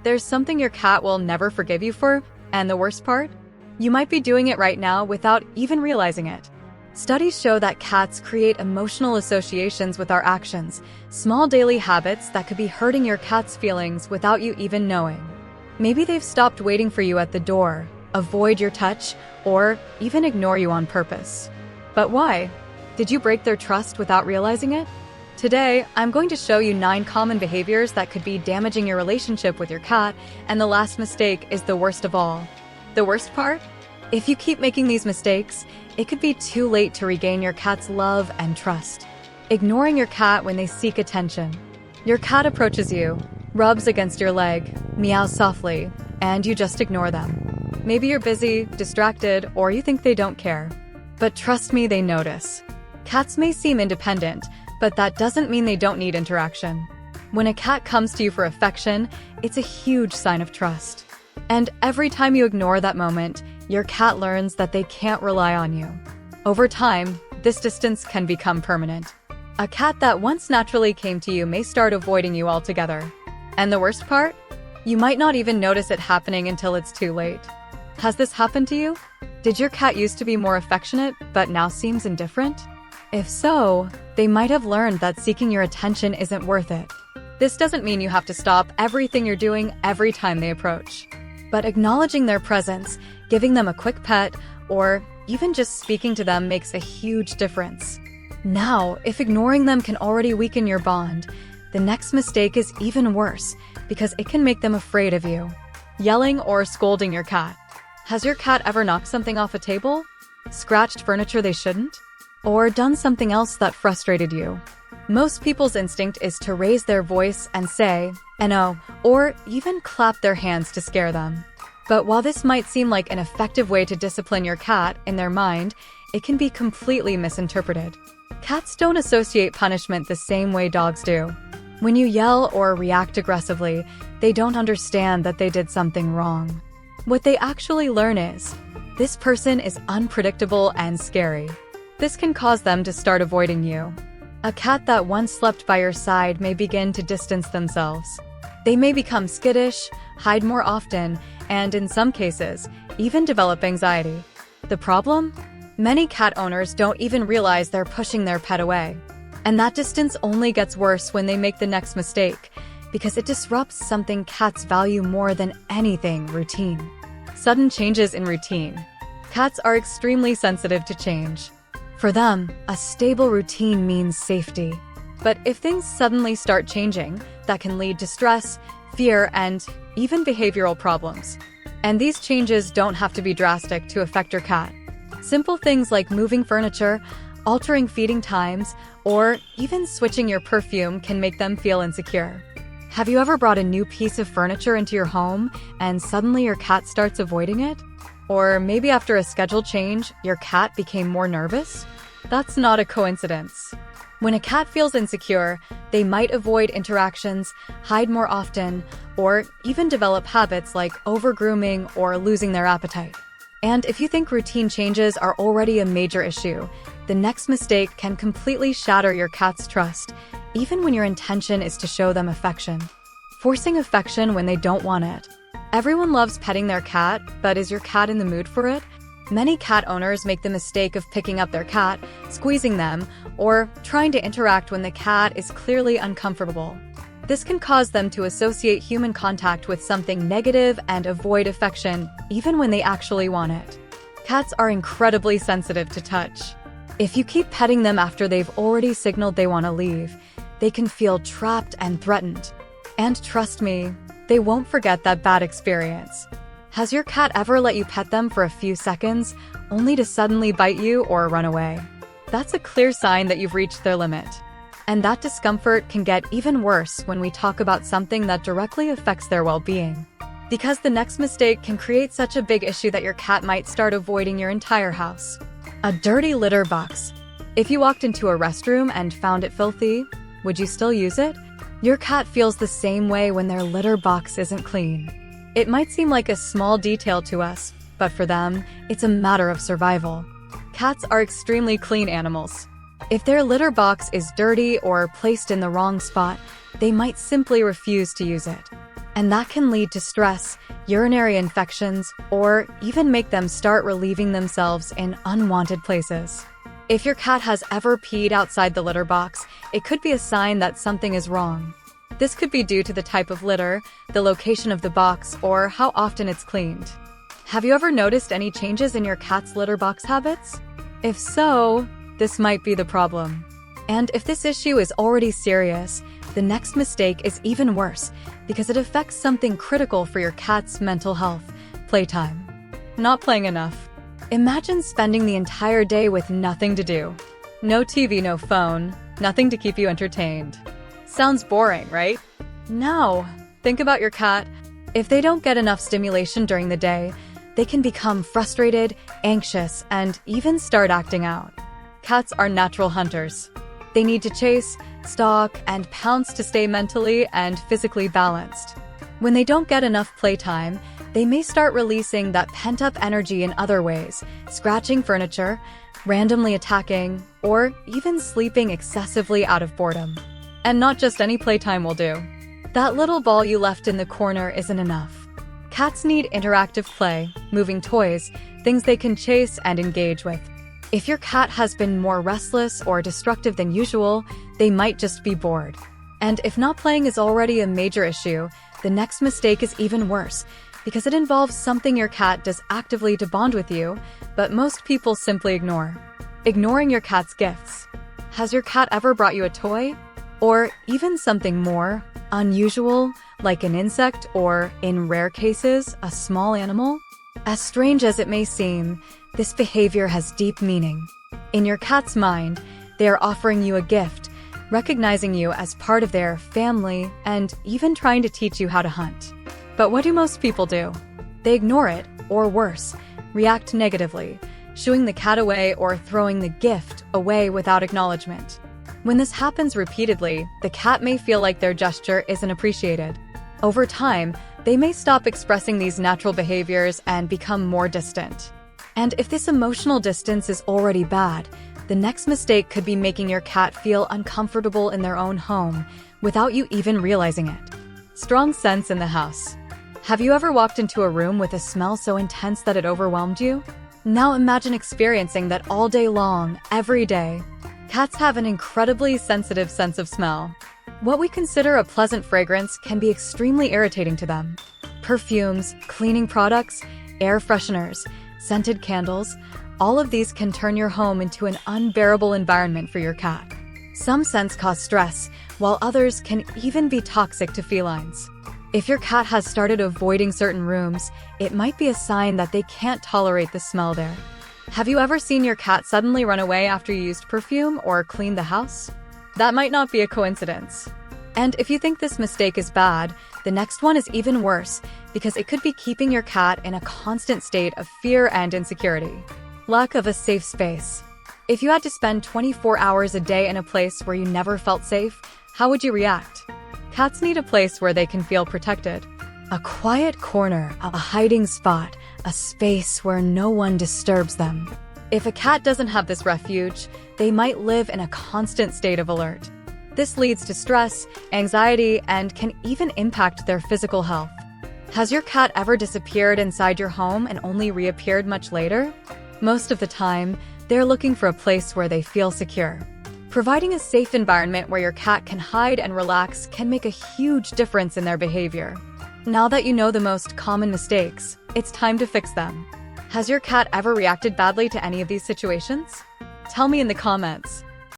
there's something your cat will never forgive you for, and the worst part? You might be doing it right now without even realizing it. Studies show that cats create emotional associations with our actions, small daily habits that could be hurting your cat's feelings without you even knowing. Maybe they've stopped waiting for you at the door, avoid your touch, or even ignore you on purpose. But why? Did you break their trust without realizing it? Today, I'm going to show you 9 common behaviors that could be damaging your relationship with your cat, and the last mistake is the worst of all. The worst part? If you keep making these mistakes, it could be too late to regain your cat's love and trust. Ignoring your cat when they seek attention. Your cat approaches you, rubs against your leg, meows softly, and you just ignore them. Maybe you're busy, distracted, or you think they don't care. But trust me, they notice. Cats may seem independent, but that doesn't mean they don't need interaction. When a cat comes to you for affection, it's a huge sign of trust. And every time you ignore that moment, your cat learns that they can't rely on you. Over time, this distance can become permanent. A cat that once naturally came to you may start avoiding you altogether. And the worst part? You might not even notice it happening until it's too late. Has this happened to you? Did your cat used to be more affectionate, but now seems indifferent? If so, they might have learned that seeking your attention isn't worth it. This doesn't mean you have to stop everything you're doing every time they approach. But acknowledging their presence, giving them a quick pet, or even just speaking to them makes a huge difference. Now, if ignoring them can already weaken your bond, the next mistake is even worse because it can make them afraid of you. Yelling or scolding your cat. Has your cat ever knocked something off a table? Scratched furniture they shouldn't? Or done something else that frustrated you? Most people's instinct is to raise their voice and say, "No," or even clap their hands to scare them. But while this might seem like an effective way to discipline your cat, in their mind, it can be completely misinterpreted. Cats don't associate punishment the same way dogs do. When you yell or react aggressively, they don't understand that they did something wrong. What they actually learn is, this person is unpredictable and scary. This can cause them to start avoiding you. A cat that once slept by your side may begin to distance themselves. They may become skittish, hide more often, and in some cases, even develop anxiety. The problem? Many cat owners don't even realize they're pushing their pet away. And that distance only gets worse when they make the next mistake, because it disrupts something cats value more than anything: routine. Sudden changes in routine. Cats are extremely sensitive to change. For them, a stable routine means safety. But if things suddenly start changing, that can lead to stress, fear, and even behavioral problems. And these changes don't have to be drastic to affect your cat. Simple things like moving furniture, altering feeding times, or even switching your perfume can make them feel insecure. Have you ever brought a new piece of furniture into your home and suddenly your cat starts avoiding it? Or maybe after a schedule change, your cat became more nervous? That's not a coincidence. When a cat feels insecure, they might avoid interactions, hide more often, or even develop habits like over-grooming or losing their appetite. And if you think routine changes are already a major issue, the next mistake can completely shatter your cat's trust, even when your intention is to show them affection. Forcing affection when they don't want it. Everyone loves petting their cat, but is your cat in the mood for it? Many cat owners make the mistake of picking up their cat, squeezing them, or trying to interact when the cat is clearly uncomfortable. This can cause them to associate human contact with something negative and avoid affection, even when they actually want it. Cats are incredibly sensitive to touch. If you keep petting them after they've already signaled they want to leave, they can feel trapped and threatened. And trust me, they won't forget that bad experience. Has your cat ever let you pet them for a few seconds, only to suddenly bite you or run away? That's a clear sign that you've reached their limit. And that discomfort can get even worse when we talk about something that directly affects their well-being. Because the next mistake can create such a big issue that your cat might start avoiding your entire house. A dirty litter box. If you walked into a restroom and found it filthy, would you still use it? Your cat feels the same way when their litter box isn't clean. It might seem like a small detail to us, but for them, it's a matter of survival. Cats are extremely clean animals. If their litter box is dirty or placed in the wrong spot, they might simply refuse to use it. And that can lead to stress, urinary infections, or even make them start relieving themselves in unwanted places. If your cat has ever peed outside the litter box, it could be a sign that something is wrong. This could be due to the type of litter, the location of the box, or how often it's cleaned. Have you ever noticed any changes in your cat's litter box habits? If so, this might be the problem. And if this issue is already serious, the next mistake is even worse because it affects something critical for your cat's mental health: playtime. Not playing enough. Imagine spending the entire day with nothing to do. No TV, no phone, nothing to keep you entertained. Sounds boring, right? No. Think about your cat. If they don't get enough stimulation during the day, they can become frustrated, anxious, and even start acting out. Cats are natural hunters. They need to chase, stalk, and pounce to stay mentally and physically balanced. When they don't get enough playtime, they may start releasing that pent-up energy in other ways, scratching furniture, randomly attacking, or even sleeping excessively out of boredom. And not just any playtime will do. That little ball you left in the corner isn't enough. Cats need interactive play, moving toys, things they can chase and engage with. If your cat has been more restless or destructive than usual, they might just be bored. And if not playing is already a major issue, the next mistake is even worse, because it involves something your cat does actively to bond with you, but most people simply ignore. Ignoring your cat's gifts. Has your cat ever brought you a toy? Or even something more unusual, like an insect or, in rare cases, a small animal? As strange as it may seem, this behavior has deep meaning. In your cat's mind, they are offering you a gift, recognizing you as part of their family, and even trying to teach you how to hunt. But what do most people do? They ignore it, or worse, react negatively, shooing the cat away or throwing the gift away without acknowledgement. When this happens repeatedly, the cat may feel like their gesture isn't appreciated. Over time, they may stop expressing these natural behaviors and become more distant. And if this emotional distance is already bad, the next mistake could be making your cat feel uncomfortable in their own home without you even realizing it. Strong scents in the house. Have you ever walked into a room with a smell so intense that it overwhelmed you? Now imagine experiencing that all day long, every day. Cats have an incredibly sensitive sense of smell. What we consider a pleasant fragrance can be extremely irritating to them. Perfumes, cleaning products, air fresheners, scented candles, all of these can turn your home into an unbearable environment for your cat. Some scents cause stress, while others can even be toxic to felines. If your cat has started avoiding certain rooms, it might be a sign that they can't tolerate the smell there. Have you ever seen your cat suddenly run away after you used perfume or cleaned the house? That might not be a coincidence. And if you think this mistake is bad, the next one is even worse because it could be keeping your cat in a constant state of fear and insecurity. Lack of a safe space. If you had to spend 24 hours a day in a place where you never felt safe, how would you react? Cats need a place where they can feel protected. A quiet corner, a hiding spot, a space where no one disturbs them. If a cat doesn't have this refuge, they might live in a constant state of alert. This leads to stress, anxiety, and can even impact their physical health. Has your cat ever disappeared inside your home and only reappeared much later? Most of the time, they're looking for a place where they feel secure. Providing a safe environment where your cat can hide and relax can make a huge difference in their behavior. Now that you know the most common mistakes, it's time to fix them. Has your cat ever reacted badly to any of these situations? Tell me in the comments.